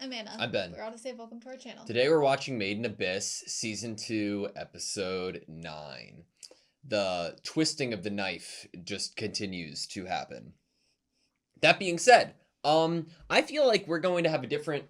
I'm Anna. I'm Ben. We're AutoSave. Welcome to our channel. Today we're watching Made in Abyss, Season 2, Episode 9. The twisting of the knife just continues to happen. That being said, I feel like we're going to have a different,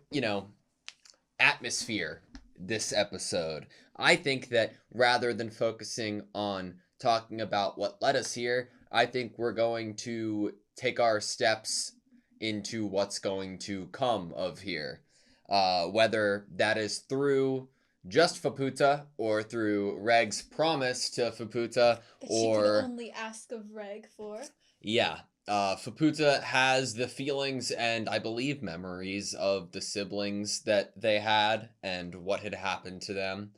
atmosphere this episode. I think that rather than focusing on talking about what led us here, I think we're going to take our steps into what's going to come of here. Whether that is through just Faputa or through Reg's promise to Faputa, That she could or only ask of Reg for. yeah, Faputa has the feelings and I believe memories of the siblings that they had and what had happened to them.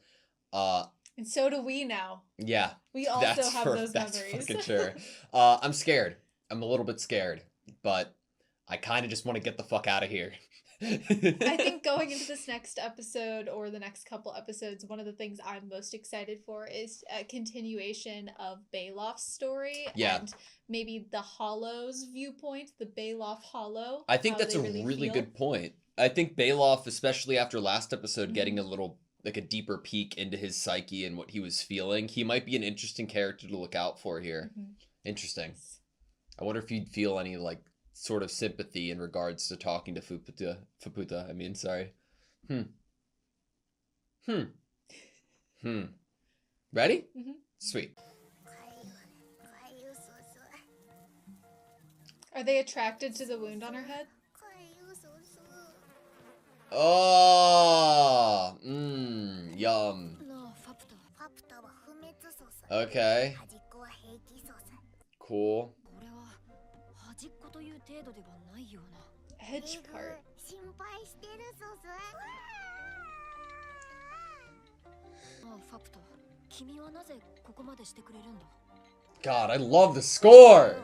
And so do we now. Yeah, We also have those that's memories. fucking sure. I'm scared. I'm a little bit scared, but I kind of just want to get the fuck out of here. I think going into this next episode or the next couple episodes, one of the things I'm most excited for is a continuation of Balof's story. Yeah. And maybe the Hollow's viewpoint, the Balof Hollow. I think how that's they a really feel. good point. I think Balof, especially after last episode, getting a little, like a deeper peek into his psyche and what he was feeling, he might be an interesting character to look out for here. Interesting. I wonder if you'd feel any, like, sort of sympathy in regards to talking to Faputa. I mean, sorry. Ready? Sweet. Are they attracted to the wound on her head? Oh, yum. Okay. Cool. Edge part. God, I love the score!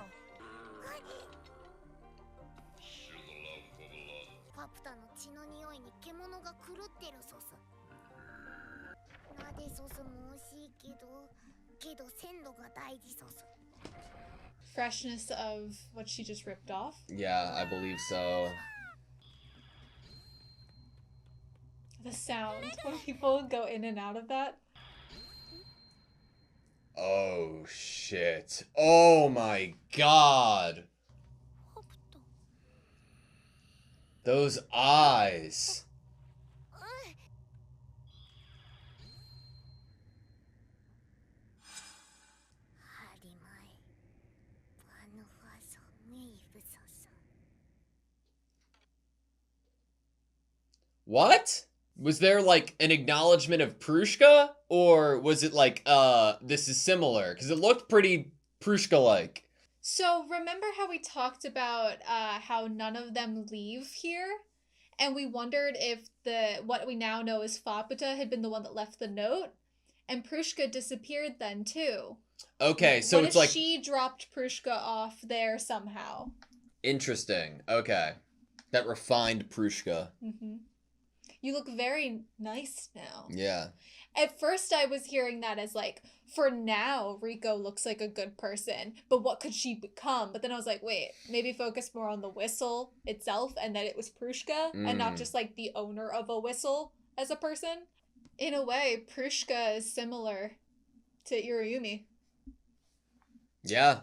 Freshness of what she just ripped off. Yeah, I believe so. The sound when people go in and out of that. Oh, shit. Oh my god. Those eyes. What? Was there like an acknowledgement of Prushka? Or was it like, this is similar? Because it looked pretty Prushka-like. So remember how we talked about how none of them leave here? And we wondered if what we now know as Faputa had been the one that left the note? And Prushka disappeared then too. Okay, so what it's if like... she dropped Prushka off there somehow? Interesting. Okay. That refined Prushka. You look very nice now. Yeah. At first I was hearing that as like, for now, Rico looks like a good person, but what could she become? But then I was like, wait, maybe focus more on the whistle itself and that it was Prushka and not just like the owner of a whistle as a person. In a way, Prushka is similar to Iruyumi. Yeah.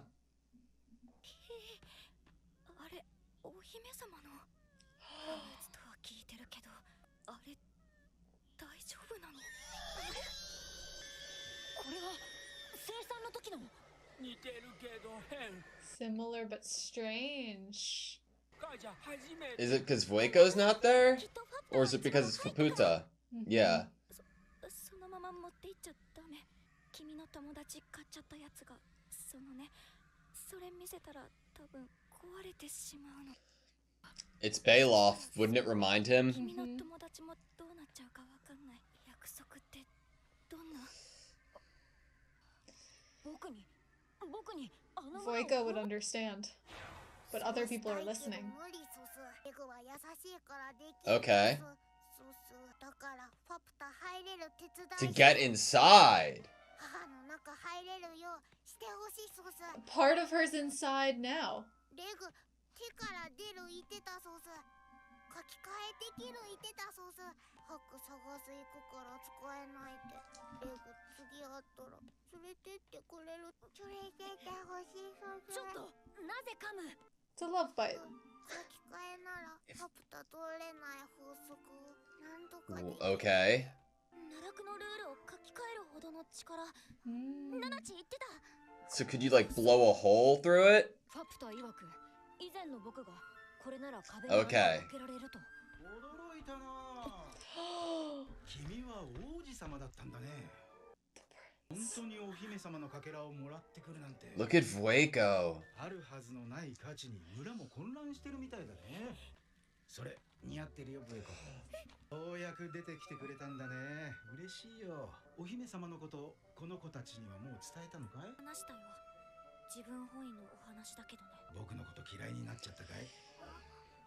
Similar but strange. Is it because Voiko's not there? Or is it because it's Faputa? Yeah. It's Balof. Wouldn't it remind him? Voiko would understand, but other people are listening. Okay. To get inside. Part of her's inside now. 書き換えできる言ってたそうす。ハク探す行くから使えないって。レグ次あったら連れてってくれる。連れてってほしいそうす。ちょっとなぜ噛む。 It's a love bite. 書き換えならハプタ通れない法則なんとかできる。 Okay. 奈落のルールを書き換えるほどの力。 Mm. ナナチ言ってた。 So could you like blow a hole through it? ファプタ曰く以前の僕がこれなら壁 Okay. を開けられると。驚いたな。君は王子様だったんだね。本当にお姫様のかけらをもらってくるなんて。 Look at Vueko. あるはずのない価値に村も混乱してるみたいだね。それ似合ってるよブエコ。ようやく出てきてくれたんだね。嬉しいよ。お姫様のことこの子たちにはもう伝えたのかい？話したよ。自分本位のお話だけどね。僕のこと嫌いになっちゃったかい？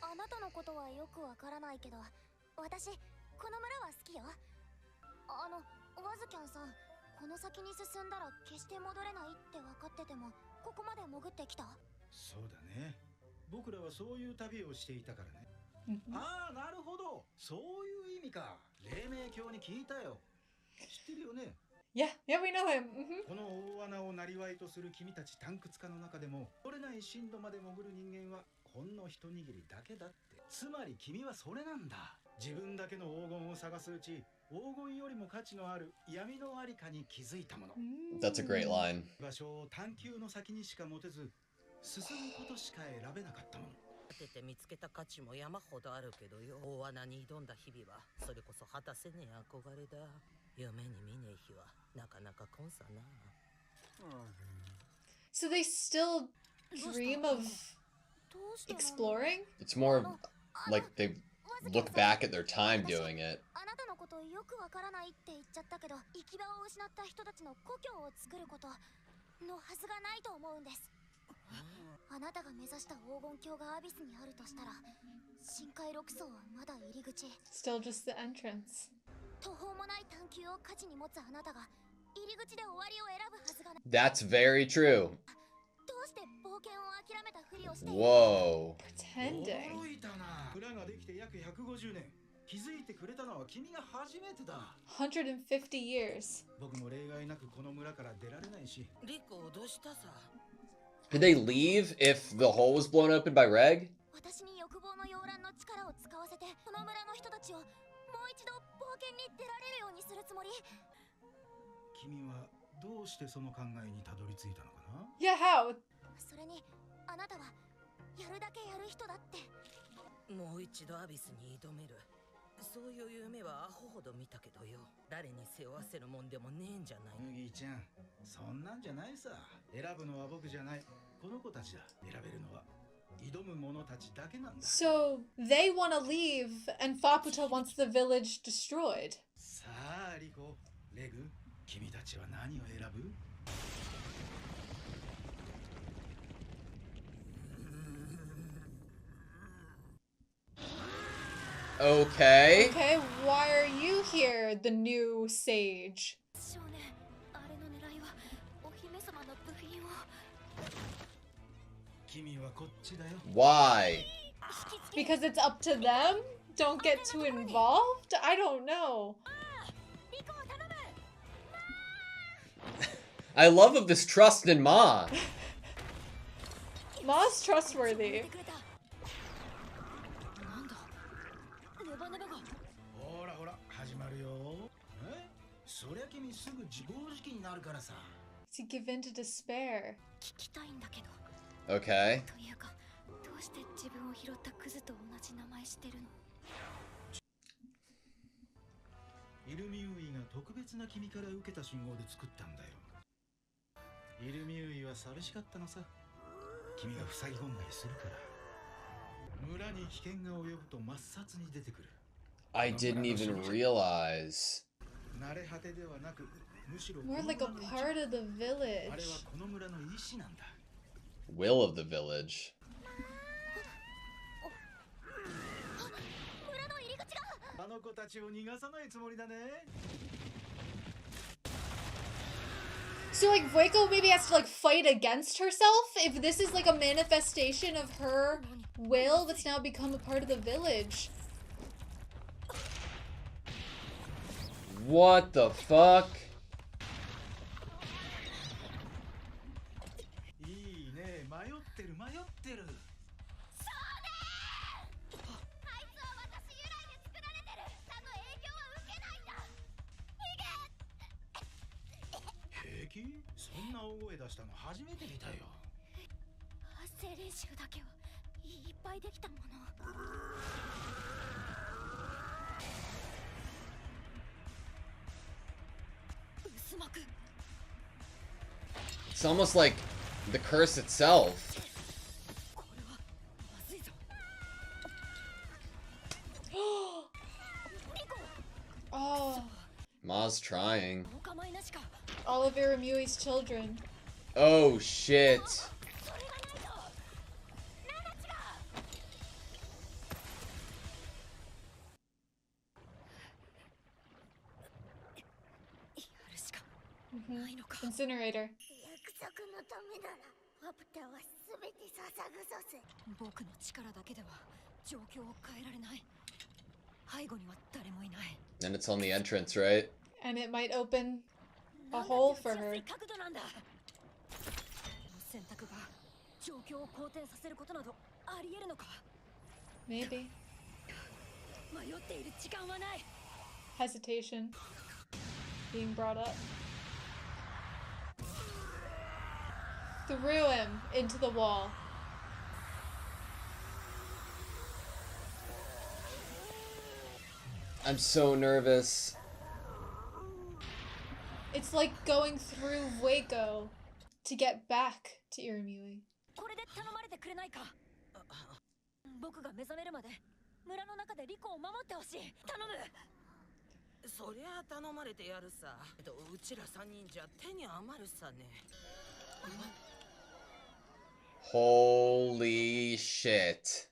あなたのことはよくわからないけど、私この村は好きよ。ワズキャンさん、この先に進んだら決して戻れないって分かっててもここまで潜ってきた。そうだね。僕らはそういう旅をしていたからね。 Mhm. ああ、なるほど。そういう意味か。黎明教に聞いたよ。知ってるよね。 Yeah, we know him. Mhm. この大穴をなりわいとする君たち探掘家の中でも取れない深度まで潜る人間はほんの一握りだけだって。つまり君はそれなんだ。自分だけの黄金を探すうち、黄金よりも価値のある闇のありかに気づいたもの。 That's a great line. 場所を探求の先にしか持てず、進むことしか選べなかったもの。 当てて見つけた価値も山ほどあるけどよ。大穴に挑んだ日々はそれこそ果たせねえ憧れだ。夢に見ねえ日はなかなか来んさな。 So they still dream of どうしてなの？ exploring? It's more like they look back at their time doing it. あなたのことよくわからないって言っちゃったけど、行き場を失った人たちの故郷を作ることのはずがないと思うんです。あなたが目指した黄金鏡がアビスにあるとしたら、深海6層はまだ入り口。 Still just the entrance. 途方もない探求を価値に持つあなたが入り口で終わりを選ぶはずがない。 That's very true. どうして冒険を諦めたふりをしている？ Whoa. Pretending. 驚いたな。村ができて約150年。気づいてくれたのは君が初めてだ。 150 years. 僕も例外なくこの村から出られないし。リコどうしたさ。 Did they leave if the hole was blown open by Reg? 私に欲望の洋蘭の力を使わせて、この村の人たちをもう一度冒険に出られるようにするつもり？君はどうしてその考えにたどり着いたのかな？ Yeah, how? それにあなたはやるだけやる人だって。もう一度アビスに挑める。そういう夢はアホほど見たけどよ。誰に背負わせるもんでもねえんじゃない。麦ちゃん、そんなんじゃないさ。選ぶのは僕じゃない。この子たちだ。選べるのは挑む者たちだけなんだ。 So they want to leave, and Faputa wants the village destroyed. さあ、リコ、レグ、君たちは何を選ぶ？ Okay. Okay, why are you here, the new sage? 少年、あれの狙いはお姫様の部品を。君はこっちだよ。 Why? Because it's up to them? Don't get too involved? I don't know. I love of this trust in Ma. Ma's trustworthy. なんだ、ネバネバが。ほらほら、始まるよ。え？そりゃ君すぐ自暴自棄になるからさ。 To give in to despair. 聞きたいんだけど。 Okay. というか、どうして自分を拾ったクズと同じ名前してるの？イルミウイが特別な君から受けた信号で作ったんだよ。イルミウイは寂しかったのさ。君が塞ぎ込んだりするから。村に危険が及ぶと真っ先に出てくる。 I didn't even realize. 慣れ果てではなく、むしろこの More like a 村の一部。 part of the あれは village. この村の意志なんだ。 Will of the village. 村の入り口が。あの子たちを逃がさないつもりだね。So, like, Reiko maybe has to, like, fight against herself? If this is, like, a manifestation of her will that's now become a part of the village. What the fuck? いいね、迷ってる迷ってる。あいつは私由来で作られてる。他の影響は受けないんだ。平気？そんな大声出したの初めて見たよ。発声練習だけはいっぱいできたもの。薄膜。 It's almost like the curse itself. これはまずいぞ。リコ。 Oh, Ma's trying. お構いなしか。 all of Iramui's children. Oh shit. それがないと。なんだ違う。やるしかないのか。 Incinerator. 約束のためならアプターは全て捧ぐぞせ。僕の力だけでは状況を変えられない。背後には誰もいない。 And it's on the entrance, right? And it might open a hole for her. 角度なんだ。選択が状況を好転させることなどあり得るのか。 Maybe. 迷っている時間はない。 Hesitation. Being brought up. Threw him into the wall. I'm so nervous. It's like going through Waco to get back to Iramui. これで頼まれてくれないか。僕が目覚めるまで村の中でリコを守ってほしい。頼む。そりゃあ頼まれてやるさ。うちら3人じゃ手に余るさね。 Holy shit.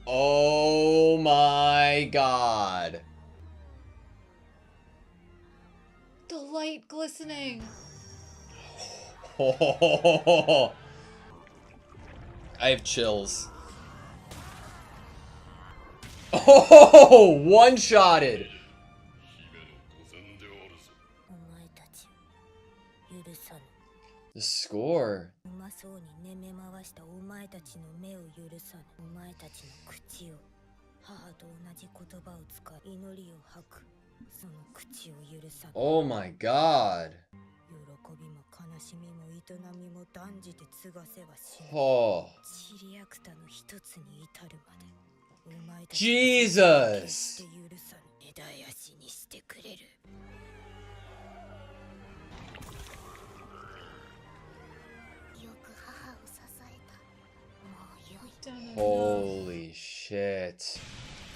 Oh my god. The light glistening. I have chills. Oh, one-shotted. お前たち許さぬ。 The score. うまそうに寝め回したお前たちの目を許さぬ。お前たちの口を母と同じ言葉を使い祈りを吐く。その口を許さぬ。 Oh my god. 喜びも悲しみも営みも断じて継がせはしない。 Oh. チリアクタの一つに至るまでお前たち Jesus! 決して許さぬ。枝足にしてくれる。よく母を支えた。もう良い。 Holy shit.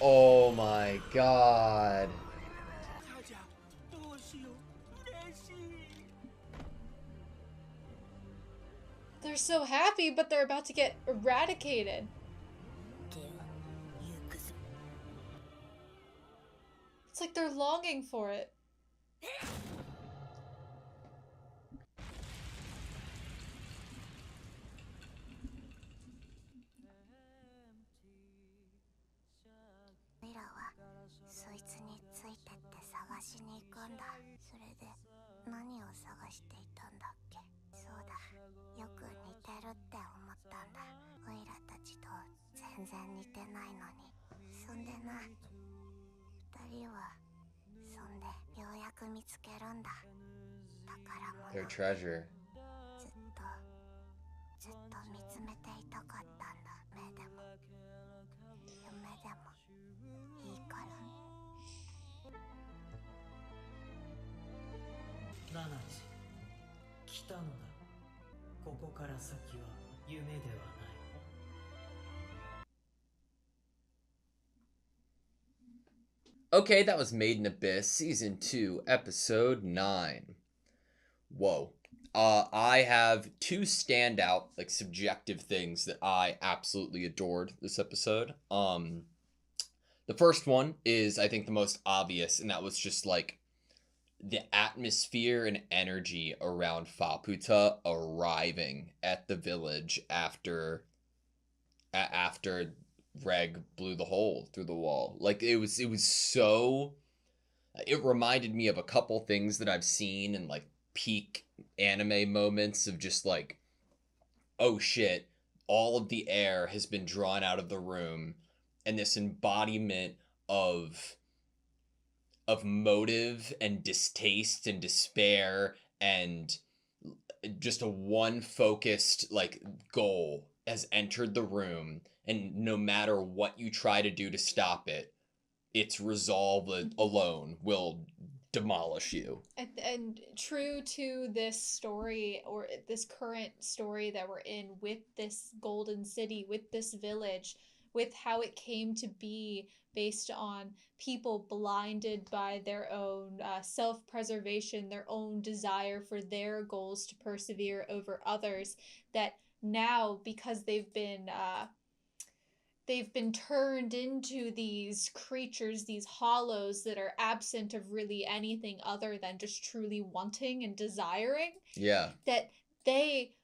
Oh my god. じゃどうしよう。嬉しい。 They're so happy, but they're about to get eradicated. では行くぞ。 It's like they're longing for it.ミラはそいつについてって探しに行くんだ。それで何を探していたんだっけ。そうだ、よく似てるって思ったんだ。オイラたちと全然似てないのに。そんでな、二人はそんでようやく見つけるんだ。宝 Their 物。 treasure. ずっと見つめていたかったんだ。目でも夢でもいいから。ナナチ、来たのだ。ここから先は夢ではない。Okay, that was Made in Abyss, Season 2, Episode 9. Whoa. I have two standout, like, subjective things that I absolutely adored this episode. The first one is, I think, the most obvious, and that was just, like, the atmosphere and energy around Faputa arriving at the village after Reg blew the hole through the wall. Like it was so, it reminded me of a couple things that I've seen in like peak anime moments of just like, oh shit, all of the air has been drawn out of the room, and this embodiment of motive and distaste and despair and just a one focused like goal has entered the room, and no matter what you try to do to stop it, its resolve alone will demolish you. And true to this story, or this current story that we're in, with this golden city, with this village, with how it came to be based on people blinded by their own self-preservation, their own desire for their goals to persevere over others, that now, because they've been turned into these creatures, these hollows that are absent of really anything other than just truly wanting and desiring. Yeah. That they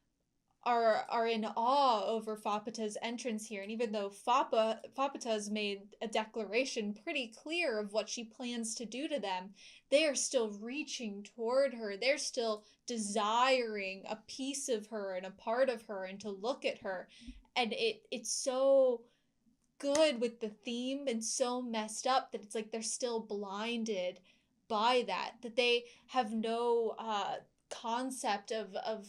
are in awe over Faputa's entrance here. And even though Faputa's made a declaration pretty clear of what she plans to do to them, they are still reaching toward her. They're still desiring a piece of her and a part of her and to look at her. And it's so good with the theme and so messed up that it's like they're still blinded by that they have no concept of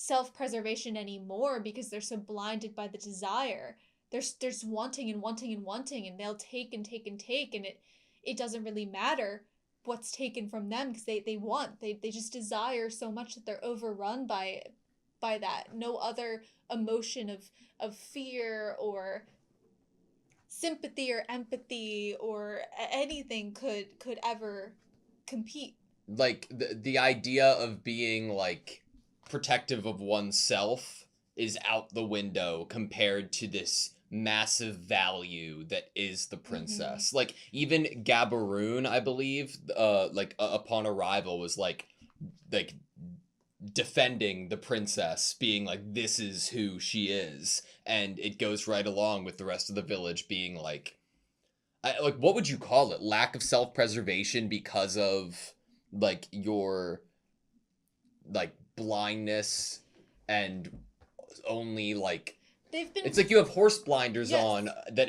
self-preservation anymore, because they're so blinded by the desire. There's wanting and wanting and wanting, and they'll take and take and take, and it doesn't really matter what's taken from them, because they just desire so much that they're overrun by that. No other emotion of fear or sympathy or empathy or anything could ever compete. Like the idea of being like protective of oneself is out the window compared to this massive value that is the princess. Like even Gabaroon, I believe, upon arrival was like defending the princess, being like, this is who she is, and it goes right along with the rest of the village being like, what would you call it? Lack of self-preservation because of like your like blindness, and only like it's like you have horse blinders on that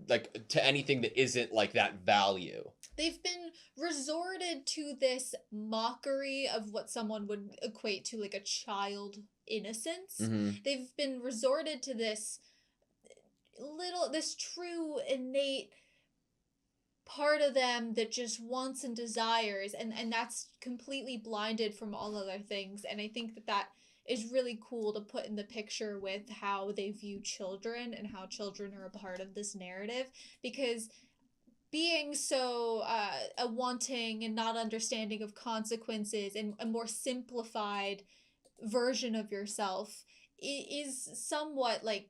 like to anything that isn't like that value. They've been resorted to this mockery of what someone would equate to like a child innocence. They've been resorted to this true innate part of them that just wants and desires, and that's completely blinded from all other things. And I think that is really cool to put in the picture with how they view children and how children are a part of this narrative, because being so a wanting and not understanding of consequences and a more simplified version of yourself is somewhat like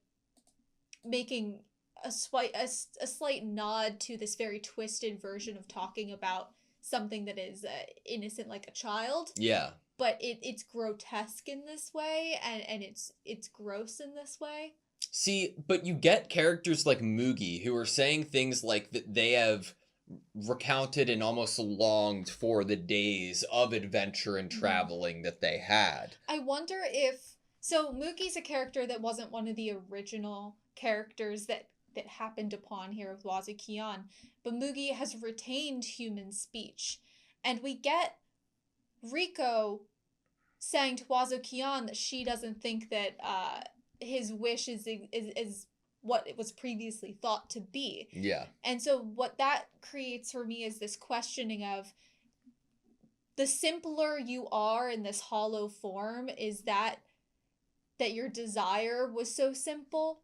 making a slight nod to this very twisted version of talking about something that is innocent like a child. Yeah. But it's grotesque in this way, and it's gross in this way. See, but you get characters like Mugi who are saying things like that they have recounted and almost longed for the days of adventure and traveling that they had. I wonder if... So, Mugi's a character that wasn't one of the original characters that happened upon here of Wazukion, but Mugi has retained human speech. And we get Riko saying to Wazukion that she doesn't think that his wish is what it was previously thought to be. Yeah. And so what that creates for me is this questioning of, the simpler you are in this hollow form, is that your desire was so simple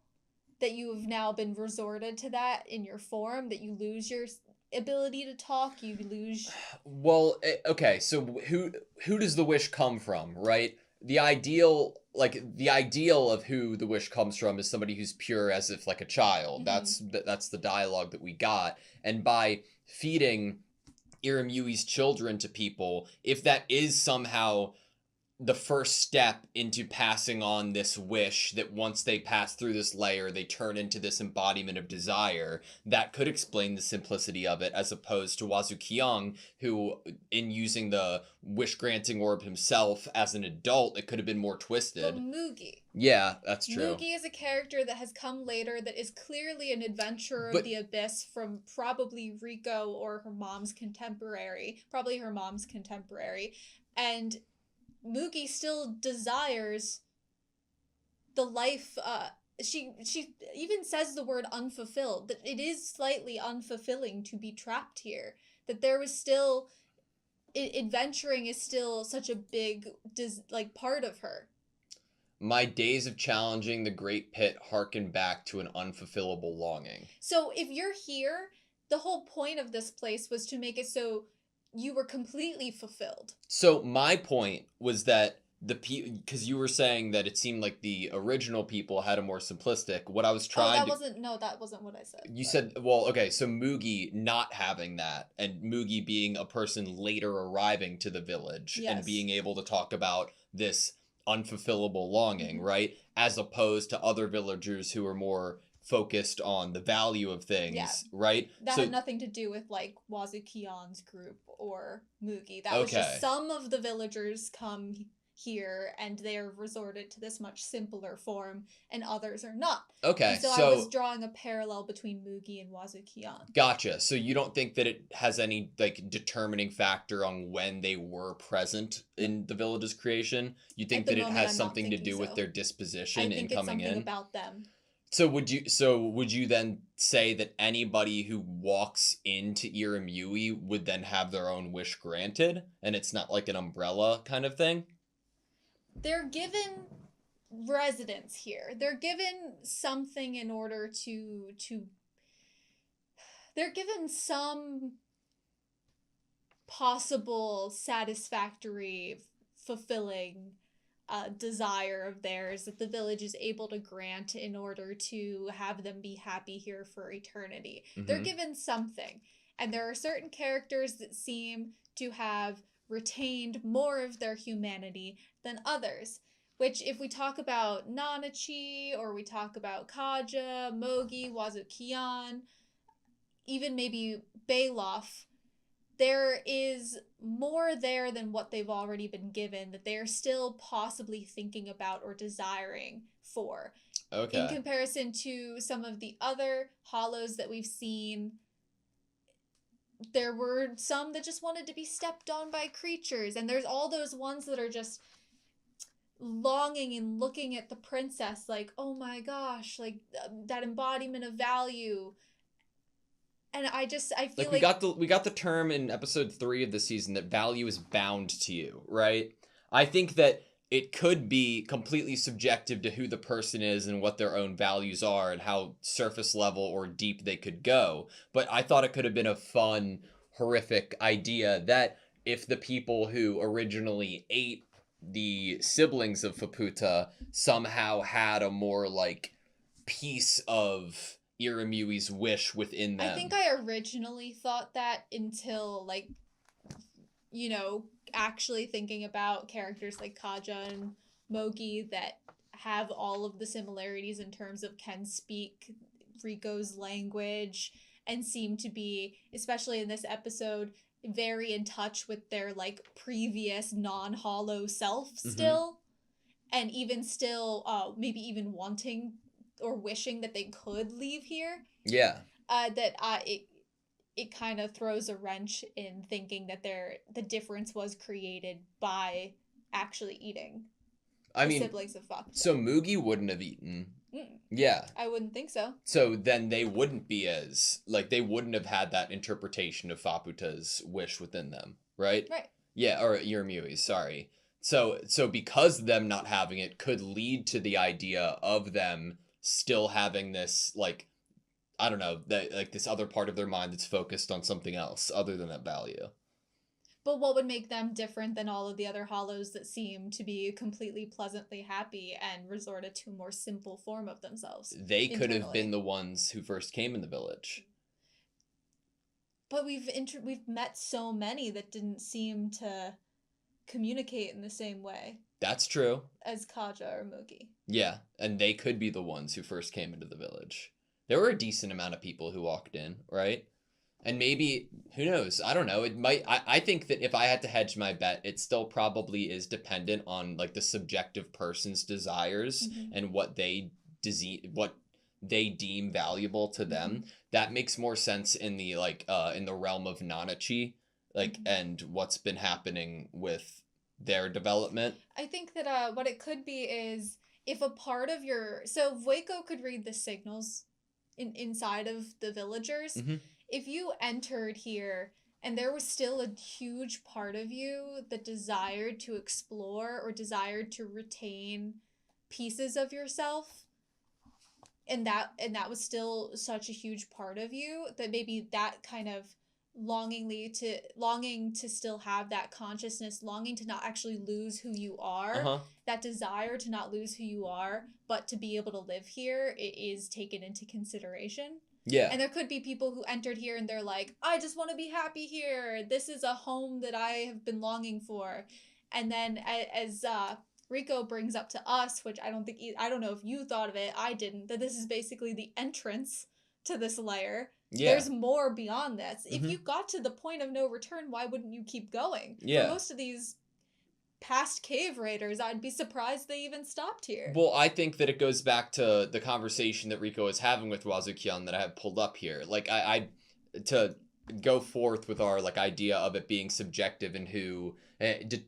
that you have now been resorted to that in your form, that you lose your ability to talk, you lose... Well, okay, so who does the wish come from, right? The ideal of who the wish comes from is somebody who's pure as if like a child. That's the dialogue that we got. And by feeding Iramui's children to people, if that is somehow the first step into passing on this wish that once they pass through this layer, they turn into this embodiment of desire, that could explain the simplicity of it, as opposed to Wazukiang, who, in using the wish-granting orb himself as an adult, it could have been more twisted. But Mugi. Yeah, that's true. Mugi is a character that has come later that is clearly an adventurer of But- the abyss from probably Riko or her mom's contemporary. Probably her mom's contemporary. And Mugi still desires the life, she even says the word unfulfilled, that it is slightly unfulfilling to be trapped here. That there was still, adventuring is still such a big, part of her. My days of challenging the Great Pit harken back to an unfulfillable longing. So if you're here, the whole point of this place was to make it so you were completely fulfilled. So my point was that because you were saying that it seemed like the original people had a more simplistic. What I was trying that wasn't what I said. You said, well, okay, so Mugi not having that, and Mugi being a person later arriving to the village and Yes. being able to talk about this unfulfillable longing, right? As opposed to other villagers who are more focused on the value of things, Yeah. right? That had nothing to do with like Wazukian's group or Mugi. That was Okay. just some of the villagers come here and they're resorted to this much simpler form and others are not. Okay, And so I was drawing a parallel between Mugi and Wazukian. Gotcha. So you don't think that it has any like determining factor on when they were present in the village's creation? You think At the that it moment, has I'm not something to thinking do with so. their I disposition in think it's coming something in? about them. So would you then say that anybody who walks into Iramui would then have their own wish granted, and it's not like an umbrella kind of thing? They're given residence here. They're given something in order to they're given some possible satisfactory, fulfilling desire of theirs that the village is able to grant in order to have them be happy here for eternity. They're Mhm. given something. And there are certain characters that seem to have retained more of their humanity than others. Which, if we talk about Nanachi, or we talk about Kaja, Mogi, Wazukian, even maybe Bailoff, there is more there than what they've already been given that they are still possibly thinking about or desiring for. Okay. In comparison to some of the other hollows that we've seen, there were some that just wanted to be stepped on by creatures, and there's all those ones that are just longing and looking at the princess like, oh my gosh, like that embodiment of value. And I feel like we got the term in episode 3 of the season that value is bound to you, right? I think that it could be completely subjective to who the person is and what their own values are and how surface level or deep they could go. But I thought it could have been a fun, horrific idea that if the people who originally ate the siblings of Faputa somehow had a more like piece of Iramui's wish within them. I think I originally thought that until, like, actually thinking about characters like Kaja and Mogi that have all of the similarities in terms of can speak Riko's language and seem to be, especially in this episode, very in touch with their, like, previous non-hollow self still. And even still, maybe even wanting or wishing that they could leave here. Yeah. It kind of throws a wrench in thinking that the difference was created by actually eating. Siblings of Faputa. So Mugi wouldn't have eaten. Yeah. I wouldn't think so. So then they wouldn't be they wouldn't have had that interpretation of Faputa's wish within them, right? Right. Yeah, or Iramui's, sorry. So because them not having it could lead to the idea of them still having this, like, I don't know, that like this other part of their mind that's focused on something else other than that value. But what would make them different than all of the other hollows that seem to be completely pleasantly happy and resorted to a more simple form of themselves? They could have been the ones who first came in the village. But we've met so many that didn't seem to communicate in the same way That's true. as Kaja or Mugi. Yeah, and they could be the ones who first came into the village. There were a decent amount of people who walked in, right? And maybe, who knows? I don't know. It might. I think that if I had to hedge my bet, it still probably is dependent on like the subjective person's desires and what they deem valuable to them. That makes more sense in the in the realm of Nanachi, and what's been happening with their development. I think that what it could be is if a part of so Voiko could read the signals inside of the villagers. Mhm. If you entered here and there was still a huge part of you that desired to explore or desired to retain pieces of yourself, and that was still such a huge part of you, that maybe that kind of longing to still have that consciousness, longing to not actually lose who you are, that desire to not lose who you are, but to be able to live here, it is taken into consideration. Yeah. And there could be people who entered here and they're like, I just want to be happy here. This is a home that I have been longing for. And then as Rico brings up to us, which I don't know if you thought of it, I didn't, that this is basically the entrance to this layer. Yeah. There's more beyond this. If you got to the point of no return, why wouldn't you keep going? Yeah. For most of these past cave raiders, I'd be surprised they even stopped here. Well, I think that it goes back to the conversation that Rico is having with Wazukion that I have pulled up here. Like, I to go forth with our idea of it being subjective and who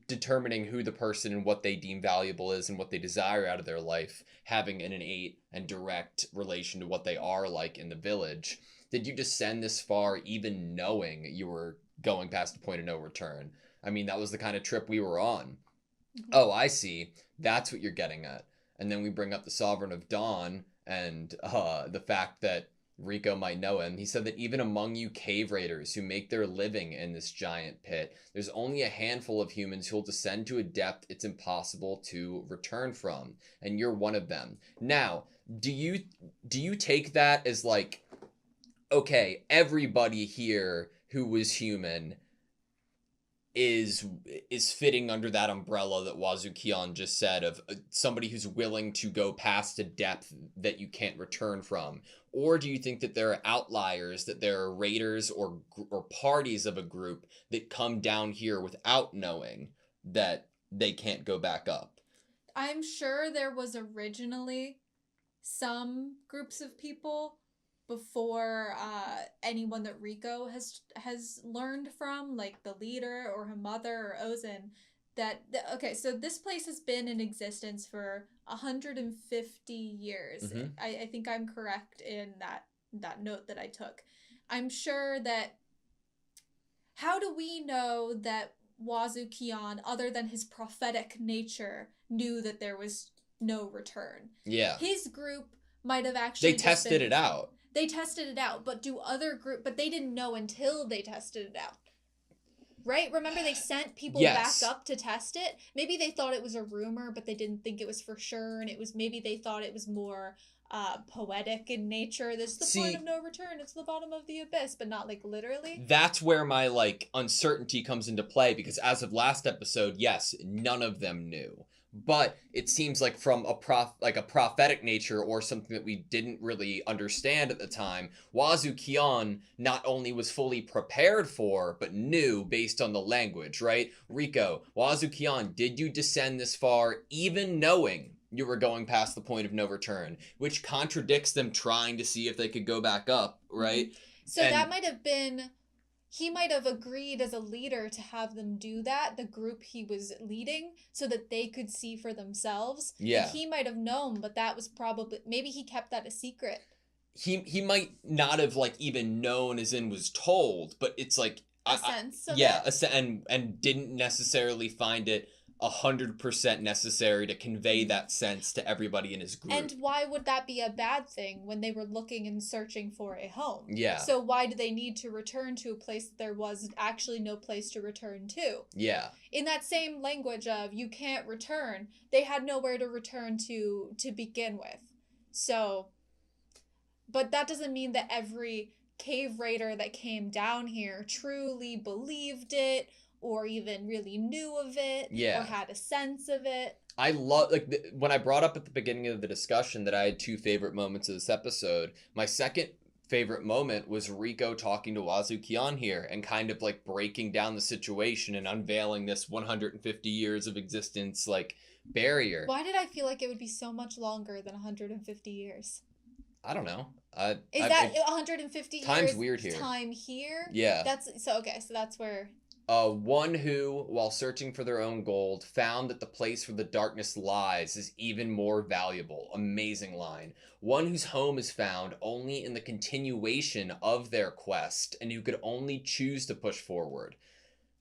determining who the person and what they deem valuable is and what they desire out of their life, having an innate and direct relation to what they are like in the village. Did you descend this far even knowing you were going past the point of no return? I mean, that was the kind of trip we were on. Oh, I see. That's what you're getting at. And then we bring up the Sovereign of Dawn and the fact that Rico might know him. He said that even among you cave raiders who make their living in this giant pit, there's only a handful of humans who'll descend to a depth it's impossible to return from. And you're one of them. Now, do you take that as okay, everybody here who was human is fitting under that umbrella that Wazukion just said of somebody who's willing to go past a depth that you can't return from? Or do you think that there are outliers, that there are raiders or parties of a group that come down here without knowing that they can't go back up? I'm sure there was originally some groups of people before anyone that Rico has learned from, like the leader or her mother or Ozen, okay, so this place has been in existence for 150 years. I think I'm correct in that note that I took. I'm sure that, how do we know that Wazukion, other than his prophetic nature, knew that there was no return? Yeah. His group might have actually They tested it out. They tested it out, but but they didn't know until they tested it out. Right? Remember they sent people back up to test it? Maybe they thought it was a rumor, but they didn't think it was for sure, and maybe they thought it was more poetic in nature. This is the point of no return. It's the bottom of the abyss, but not literally. That's where my uncertainty comes into play, because as of last episode, yes, none of them knew. But it seems like from a prophetic nature, or something that we didn't really understand at the time, Wazukion not only was fully prepared for, but knew based on the language, right? Rico, Wazukion, did you descend this far even knowing you were going past the point of no return? Which contradicts them trying to see if they could go back up, right? So that might have been... He might have agreed as a leader to have them do that, the group he was leading, so that they could see for themselves. Yeah. And he might have known, but that was probably... Maybe he kept that a secret. He might not have even known, as in was told, but it's a sense of it. And didn't necessarily find it 100% necessary to convey that sense to everybody in his group. And why would that be a bad thing when they were looking and searching for a home? Yeah. So why do they need to return to a place that there was actually no place to return to? Yeah. In that same language of you can't return, they had nowhere to return to begin with. So, but that doesn't mean that every cave raider that came down here truly believed it or even really knew of it Yeah. or had a sense of it. I love, like, when I brought up at the beginning of the discussion that I had 2 favorite moments of this episode, my second favorite moment was Rico talking to Wazuki here and kind of like breaking down the situation and unveiling this 150 years of existence like barrier. Why did I feel like it would be so much longer than 150 years? I don't know. Is that 150 time's years weird here. time here? Yeah. So that's where... One who, while searching for their own gold, found that the place where the darkness lies is even more valuable. Amazing line. One whose home is found only in the continuation of their quest, and who could only choose to push forward.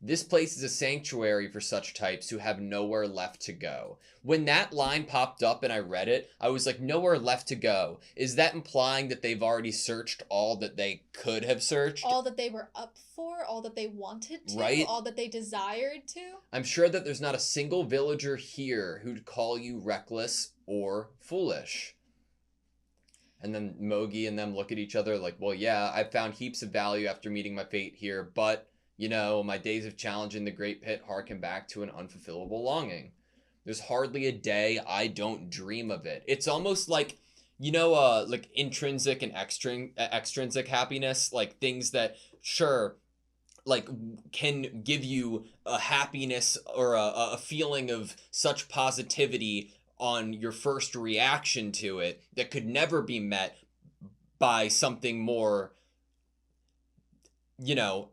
This place is a sanctuary for such types who have nowhere left to go. When that line popped up and I read it, I was like, nowhere left to go. Is that implying that they've already searched all that they could have searched? All that they were up for, all that they wanted to, right? All that they desired to? I'm sure that there's not a single villager here who'd call you reckless or foolish. And then Mogi and them look at each other like, well, yeah, I've found heaps of value after meeting my fate here, but... you know, my days of challenging the Great Pit harken back to an unfulfillable longing. There's hardly a day I don't dream of it. It's almost like, you know, like intrinsic and extrinsic happiness, like things that, sure, like can give you a happiness or a feeling of such positivity on your first reaction to it that could never be met by something more, you know,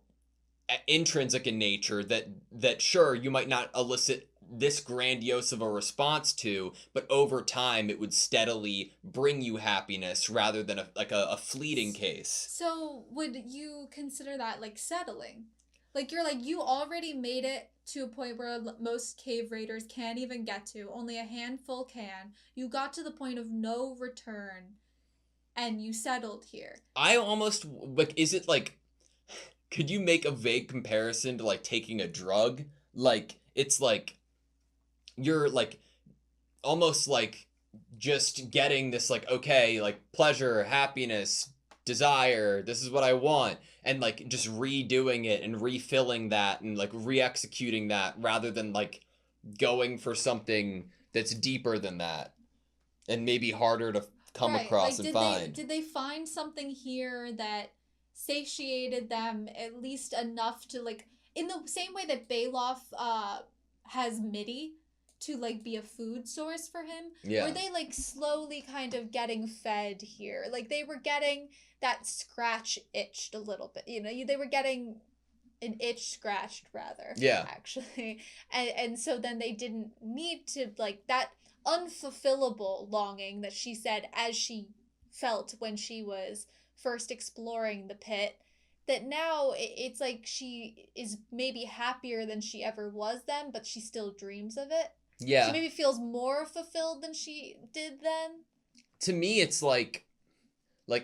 intrinsic in nature that sure you might not elicit this grandiose of a response to, but over time it would steadily bring you happiness rather than a fleeting case. So would you consider that like settling? Like you're like, you already made it to a point where most cave raiders can't even get to, only a handful can. You got to the point of no return and you settled here. I almost like, is it like, could you make a vague comparison to like taking a drug? Like, it's like you're like almost like just getting this like, okay, like pleasure, happiness, desire, this is what I want, and like just redoing it and refilling that and like re-executing that rather than like going for something that's deeper than that and maybe harder to come across and find. Did they find something here that satiated them at least enough to like, in the same way that Bailoff has Mitty to like be a food source for him? Yeah. Were they like slowly kind of getting fed here? Like they were getting that scratch itched a little bit, you know, they were getting an itch scratched rather. Yeah. Actually. And so then they didn't need to like that unfulfillable longing that she said as she felt when she was first exploring the pit, that now it's like she is maybe happier than she ever was then, but she still dreams of it. Yeah. She maybe feels more fulfilled than she did then. To me, it's like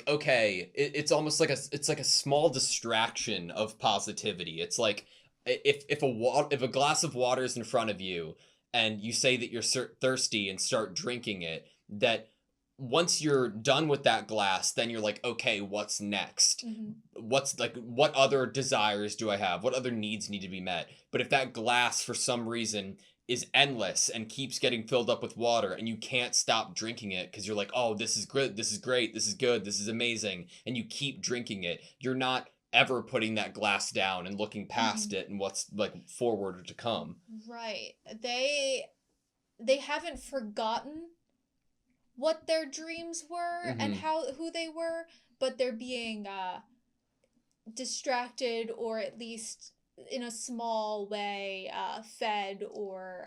okay, it's almost like it's like a small distraction of positivity. It's like if a glass of water is in front of you and you say that you're thirsty and start drinking it, that once you're done with that glass, then you're like, okay, what's next? Mm-hmm. What other desires do I have? What other needs need to be met? But if that glass for some reason is endless and keeps getting filled up with water and you can't stop drinking it because you're like, oh, this is good, this is great, this is good, this is amazing, and you keep drinking it, you're not ever putting that glass down and looking past it and what's like forward to come. Right. They haven't forgotten what their dreams were and who they were, but they're being distracted or at least in a small way fed or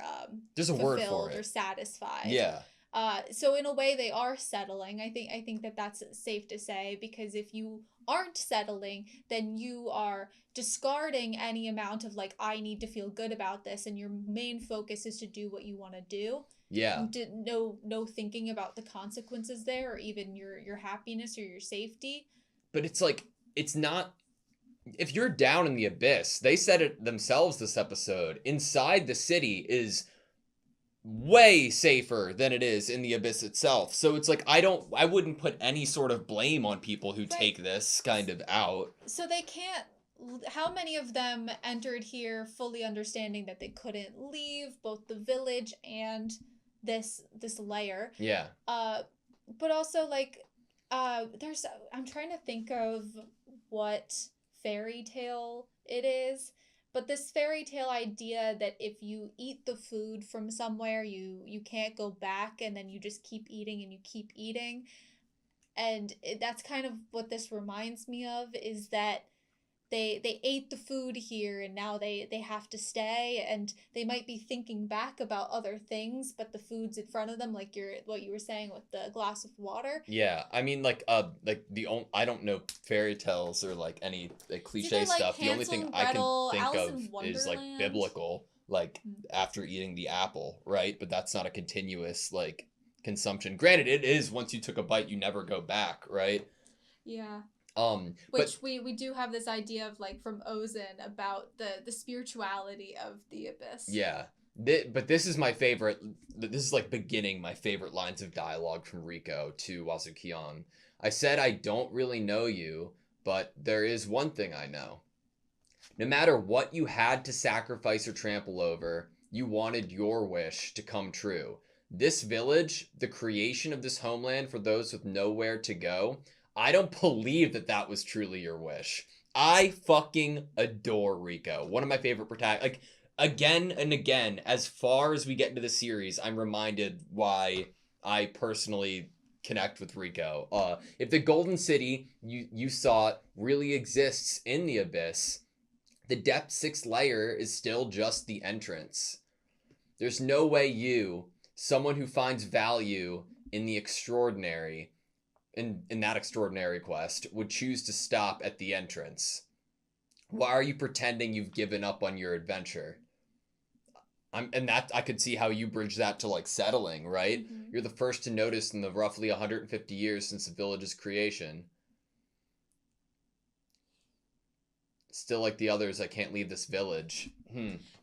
there's a word for it, or satisfied. Yeah. So in a way they are settling. I think that's safe to say, because if you aren't settling, then you are discarding any amount of like, I need to feel good about this, and your main focus is to do what you want to do. Yeah. No thinking about the consequences there, or even your happiness or your safety. But it's like, it's not, if you're down in the abyss, they said it themselves this episode, inside the city is way safer than it is in the Abyss itself. So it's like I wouldn't put any sort of blame on people who Right. take this kind of out. So they can't. How many of them entered here fully understanding that they couldn't leave both the village and this layer? Yeah. But also like, there's. I'm trying to think of what fairy tale it is, but this fairy tale idea that if you eat the food from somewhere, you can't go back, and then you just keep eating and you keep eating, and that's kind of what this reminds me of, is that they ate the food here and now they have to stay, and they might be thinking back about other things, but the food's in front of them, like what you were saying with the glass of water. Yeah, I mean, like I don't know fairy tales or like any like cliche like stuff. The only Hansel thing and I can Gretel, think Alice of in is like Wonderland? biblical, like after eating the apple, right? But that's not a continuous like consumption. Granted, it is once you took a bite, you never go back, right? Yeah. But Which we do have this idea of, like, from Ozen about the spirituality of the abyss. yeah, but this is my favorite. This is like beginning my favorite lines of dialogue from Riko to Wazukion. I said I don't really know you, but there is one thing I know. No matter what you had to sacrifice or trample over, you wanted your wish to come true. This village, the creation of this homeland for those with nowhere to go, I don't believe that that was truly your wish. I fucking adore Riko. One of my favorite protagonists. Like, again and again, as far as we get into the series, I'm reminded why I personally connect with Riko. If the Golden City you saw it really exists in the Abyss, the depth 6 layer is still just the entrance. There's no way you, someone who finds value in the extraordinary, in that extraordinary quest, would choose to stop at the entrance. Why are you pretending you've given up on your adventure? And that I could see how you bridge that to like settling, right? Mhm. You're the first to notice in the roughly 150 years since the village's creation. Still like the others, I can't leave this village.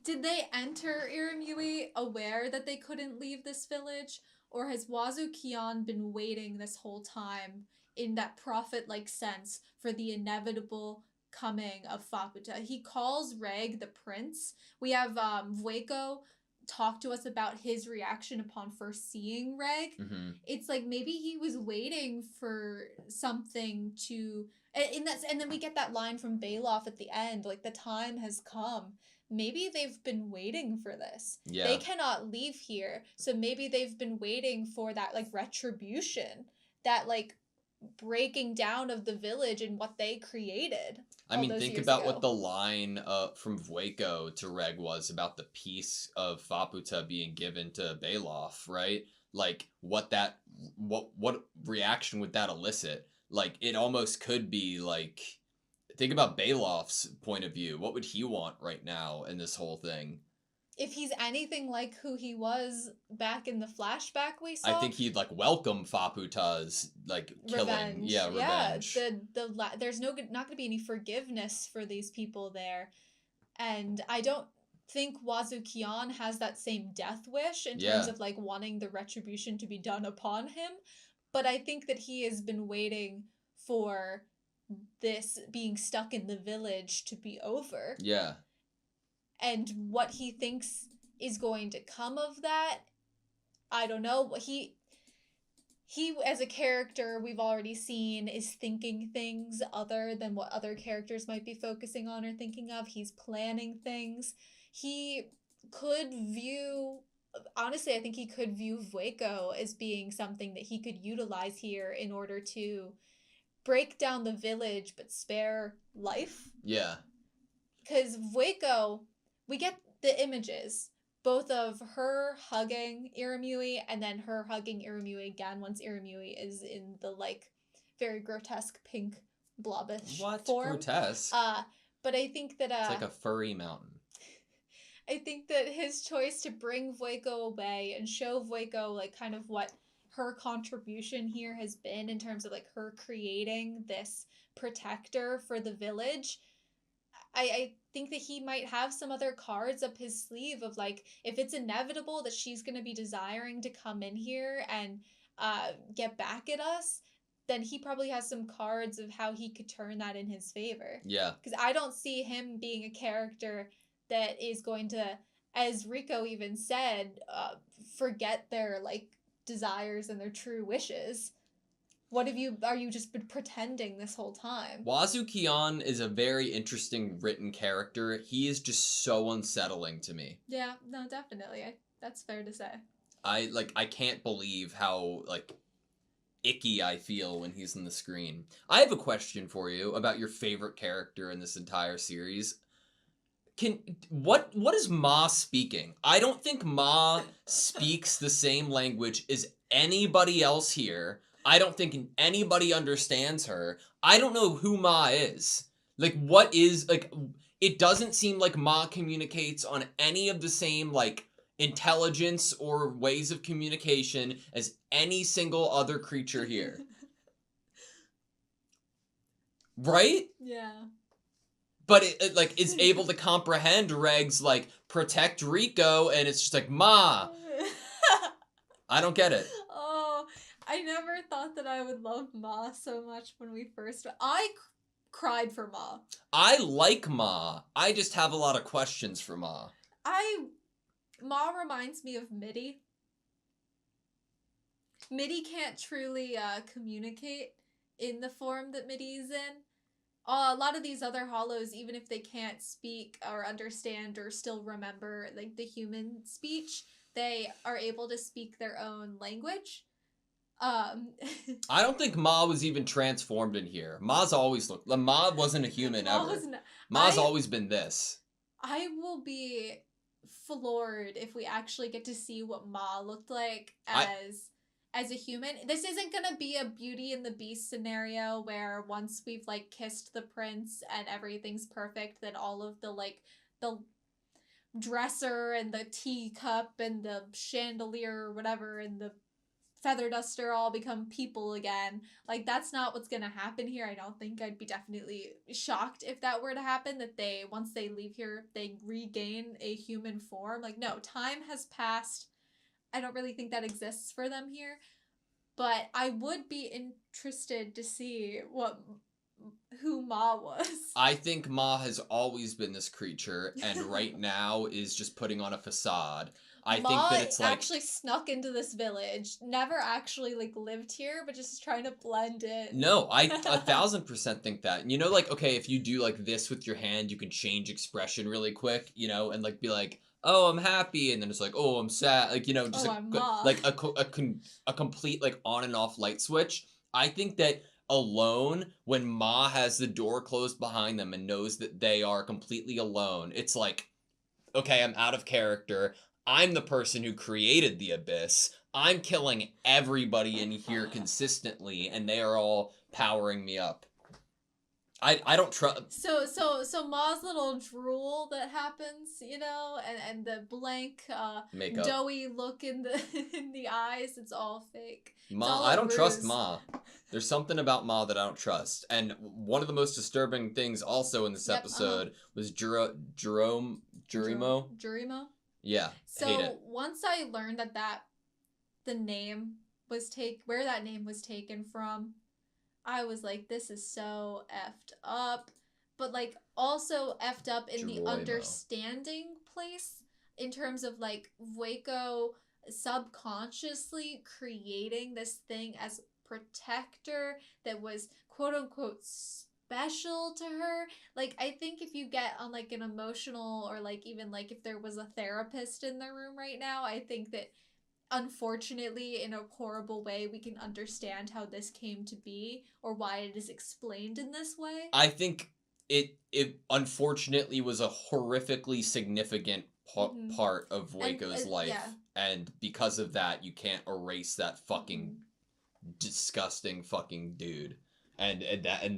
Did they enter Irimui aware that they couldn't leave this village? Or has Wazukion been waiting this whole time in that prophet-like sense for the inevitable coming of Faputa? He calls Reg the prince. We have Vueko talk to us about his reaction upon first seeing Reg. Mm-hmm. It's like maybe he was waiting for something to... And then we get that line from Bailoff at the end, like, the time has come. Maybe they've been waiting for this. Yeah. They cannot leave here, so maybe they've been waiting for that, like, retribution, that, like, breaking down of the village and what they created. I mean, think about what the line from Vueko to Reg was about the piece of Faputa being given to Bailoff, right? Like, what reaction would that elicit? Like, it almost could be like, think about Bailoff's point of view. What would he want right now in this whole thing? If he's anything like who he was back in the flashback we saw, I think he'd like welcome Faputa's like killing. Revenge. Yeah, revenge. Yeah, there's not going to be any forgiveness for these people there, and I don't think Wazukion has that same death wish in terms of like wanting the retribution to be done upon him, but I think that he has been waiting for this being stuck in the village to be over. Yeah. And what he thinks is going to come of that, I don't know. He as a character we've already seen is thinking things other than what other characters might be focusing on or thinking of. He's planning things. He could view, honestly, I think he could view Vueko as being something that he could utilize here in order to break down the village but spare life. Yeah. Because Vueko, we get the images, both of her hugging Irimui and then her hugging Irimui again once Irimui is in the, like, very grotesque pink blobbish What? form. Grotesque? But I think that... it's like a furry mountain. I think that his choice to bring Vueko away and show Vueko, like, kind of what her contribution here has been in terms of, like, her creating this protector for the village... I think that he might have some other cards up his sleeve of like, if it's inevitable that she's going to be desiring to come in here and get back at us, then he probably has some cards of how he could turn that in his favor. Yeah. Because I don't see him being a character that is going to, as Rico even said, forget their like desires and their true wishes. Are you just been pretending this whole time? Wazu Kion is a very interesting written character. He is just so unsettling to me. Yeah, no, definitely. That's fair to say. I can't believe how like icky I feel when he's on the screen. I have a question for you about your favorite character in this entire series. What is Ma speaking? I don't think Ma speaks the same language as anybody else here. I don't think anybody understands her. I don't know who Ma is. Like, what is, like, it doesn't seem like Ma communicates on any of the same, like, intelligence or ways of communication as any single other creature here. Right? Yeah. But it like, is able to comprehend Reg's, like, protect Rico, and it's just like, Ma! I don't get it. Oh, I never thought that I would love Ma so much when we first... I cried for Ma. I like Ma. I just have a lot of questions for Ma. Ma reminds me of Mitty. Mitty can't truly communicate in the form that Mitty's in. A lot of these other hollows, even if they can't speak or understand or still remember like the human speech, they are able to speak their own language. I don't think Ma was even transformed in here. Ma's always looked... Ma wasn't a human ever. Ma's always been this. I will be floored if we actually get to see what Ma looked like as a human. This isn't gonna be a Beauty and the Beast scenario where once we've like kissed the prince and everything's perfect, then all of the like the dresser and the teacup and the chandelier or whatever and the feather duster all become people again. Like, that's not what's gonna happen here. I don't think. I'd be definitely shocked if that were to happen, that they, once they leave here, they regain a human form. Like, no, time has passed. I don't really think that exists for them here. But I would be interested to see who Ma was. I think Ma has always been this creature, and right now is just putting on a facade. I think that it's like... actually snuck into this village, never actually like lived here, but just trying to blend in. No, I 1000% think that. You know, like, okay, if you do like this with your hand, you can change expression really quick, you know, and like be like, oh, I'm happy, and then it's like, oh, I'm sad, like, you know, just like a complete like on and off light switch. I think that alone, when Ma has the door closed behind them and knows that they are completely alone, it's like, okay, I'm out of character. I'm the person who created the abyss. I'm killing everybody in here consistently, and they are all powering me up. I don't trust... So Ma's little drool that happens, you know, and the blank, makeup, doughy look in the eyes, it's all fake. Ma, I don't trust Ma. There's something about Ma that I don't trust. And one of the most disturbing things also in this episode was Jurimo. Yeah, so hate it. Once I learned that the name was where that name was taken from, I was like, this is so effed up. But like also effed up in the understanding place, in terms of like Waco subconsciously creating this thing as protector that was quote unquote special to her. Like, I think if you get on like an emotional, or like even like if there was a therapist in the room right now, I think that unfortunately in a horrible way we can understand how this came to be, or why it is explained in this way. I think it unfortunately was a horrifically significant part of Waco's life, and because of that you can't erase that fucking disgusting fucking dude. And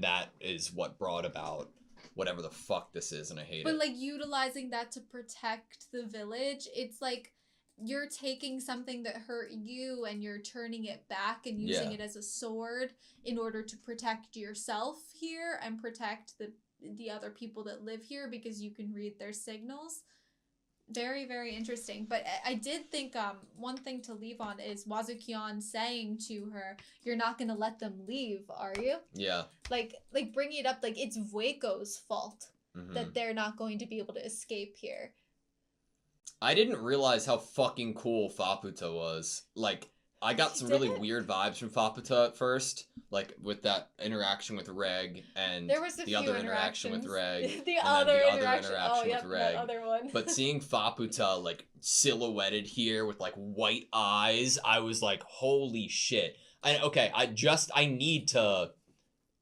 that is what brought about whatever the fuck this is, and I hate it. But like utilizing that to protect the village, it's like you're taking something that hurt you and you're turning it back and using it as a sword in order to protect yourself here and protect the the other people that live here because you can read their signals. Very, very interesting. But I did think one thing to leave on is Wazukion saying to her, "You're not gonna let them leave, are you?" Yeah. Like bringing it up like it's Vueko's fault Mm-hmm. that they're not going to be able to escape here. I didn't realize how fucking cool Faputa was. Like, I got some really Didn't? weird vibes from Faputa at first, like with that interaction with Reg and There was a the few other interaction with interactions. Reg, the and other then the other interaction. Oh, interaction yep, with Reg. that other one. But seeing Faputa like silhouetted here with like white eyes, I was like, holy shit. I need to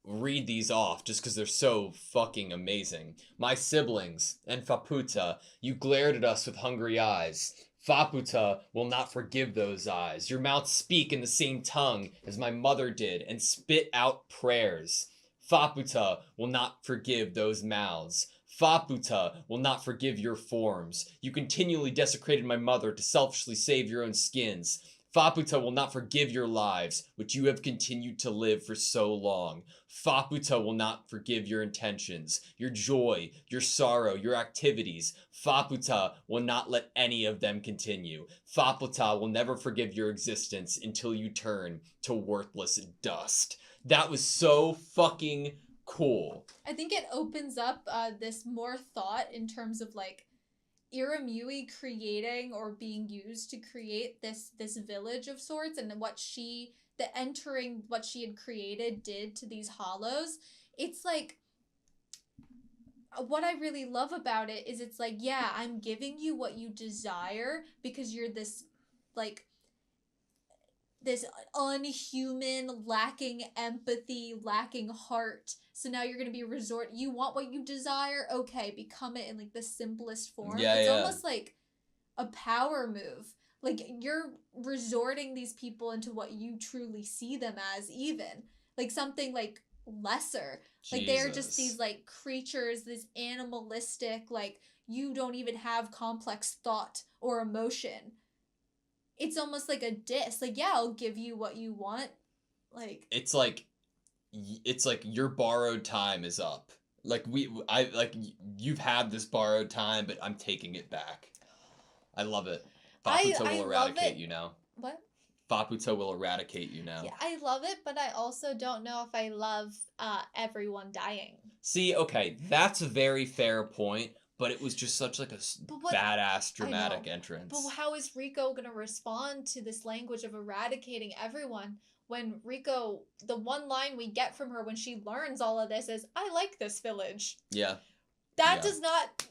read these off just because they're so fucking amazing. My siblings and Faputa, you glared at us with hungry eyes. Faputa will not forgive those eyes. Your mouths speak in the same tongue as my mother did and spit out prayers. Faputa will not forgive those mouths. Faputa will not forgive your forms. You continually desecrated my mother to selfishly save your own skins. Faputa will not forgive your lives, which you have continued to live for so long. Faputa will not forgive your intentions, your joy, your sorrow, your activities. Faputa will not let any of them continue. Faputa will never forgive your existence until you turn to worthless dust. That was so fucking cool. I think it opens up this more thought in terms of like Iramui creating or being used to create this village of sorts, and the entering what she had created did to these hollows. It's like what I really love about it is it's like, yeah, I'm giving you what you desire because you're this like this unhuman, lacking empathy, lacking heart. So now you're gonna be you want what you desire? Okay, become it in like the simplest form. Yeah, it's yeah. almost like a power move. Like you're resorting these people into what you truly see them as, even. Like something like lesser. Like they're just Jesus. these like creatures, this animalistic, like you don't even have complex thought or emotion. It's almost like a diss. Like, yeah, I'll give you what you want. Like It's like your borrowed time is up. Like you've had this borrowed time, but I'm taking it back. I love it. Faputa I will love eradicate it. you now. What? Faputa will eradicate you now. Yeah, I love it, but I also don't know if I love everyone dying. See, okay, that's a very fair point, but it was just such like a badass dramatic entrance. But how is Rico gonna respond to this language of eradicating everyone when Rico, the one line we get from her when she learns all of this is, "I like this village." Yeah. That does not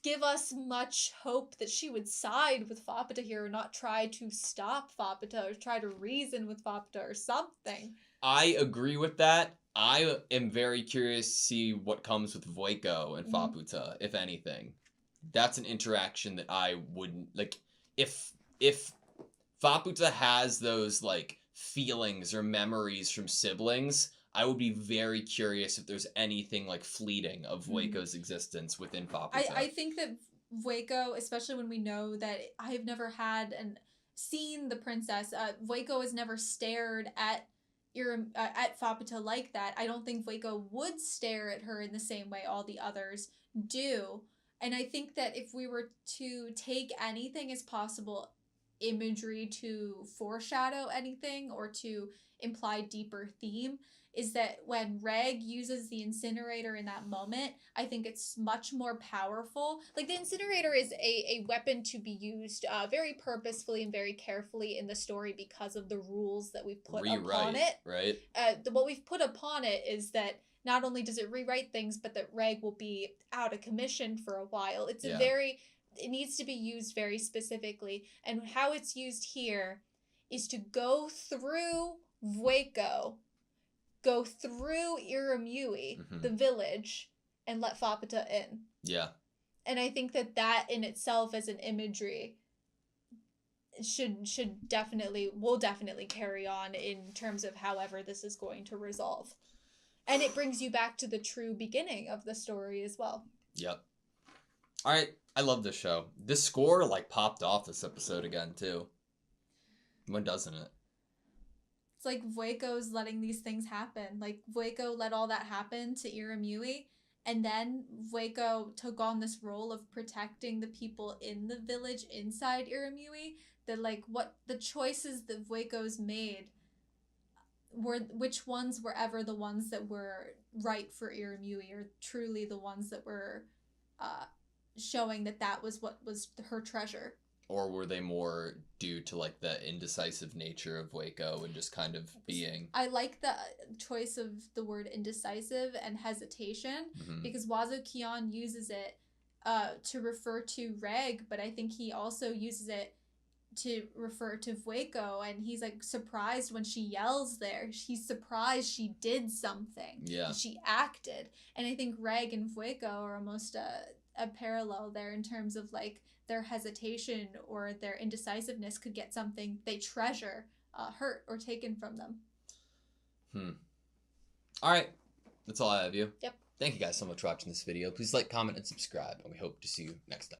give us much hope that she would side with Faputa here or not try to stop Faputa or try to reason with Faputa or something. I agree with that. I am very curious to see what comes with Voiko and Faputa, if anything. That's an interaction that I wouldn't like. If Faputa has those like feelings or memories from siblings, I would be very curious if there's anything like fleeting of Voiko's existence within Faputa. I think that Voiko, especially when we know that I have never had seen the princess, Voiko has never stared at Faputa like that. I don't think Voiko would stare at her in the same way all the others do. And I think that if we were to take anything as possible imagery to foreshadow anything or to imply deeper theme, is that when Reg uses the incinerator in that moment, I think it's much more powerful. Like the incinerator is a weapon to be used very purposefully and very carefully in the story because of the rules that we've put upon it. Right. What we've put upon it is that not only does it rewrite things, but that Reg will be out of commission for a while. It needs to be used very specifically. And how it's used here is to go through Vueko, go through Iramui, the village, and let Faputa in. Yeah. And I think that in itself as an imagery will definitely carry on in terms of however this is going to resolve. And it brings you back to the true beginning of the story as well. Yep. All right. I love this show. This score like popped off this episode again too. When doesn't it? It's like Vueko's letting these things happen. Like Vueko let all that happen to Iramui, And then Vueko took on this role of protecting the people in the village inside Irimui. That like what the choices that Vueko's made were, which ones were ever the ones that were right for Irimui, or truly the ones that were uh, showing that that was what was her treasure. Or were they more due to like the indecisive nature of Waco and just kind of being? I like the choice of the word indecisive and hesitation, Mhm. because Wazo Kion uses it to refer to Reg, but I think he also uses it to refer to Vueko, and he's like surprised when she yells there. He's surprised she did something. Yeah. She acted. And I think Reg and Vueko are almost a parallel there in terms of like their hesitation or their indecisiveness could get something they treasure hurt or taken from them. All right. That's all I have you. Yep. Thank you guys so much for watching this video. Please like, comment, and subscribe, and we hope to see you next time.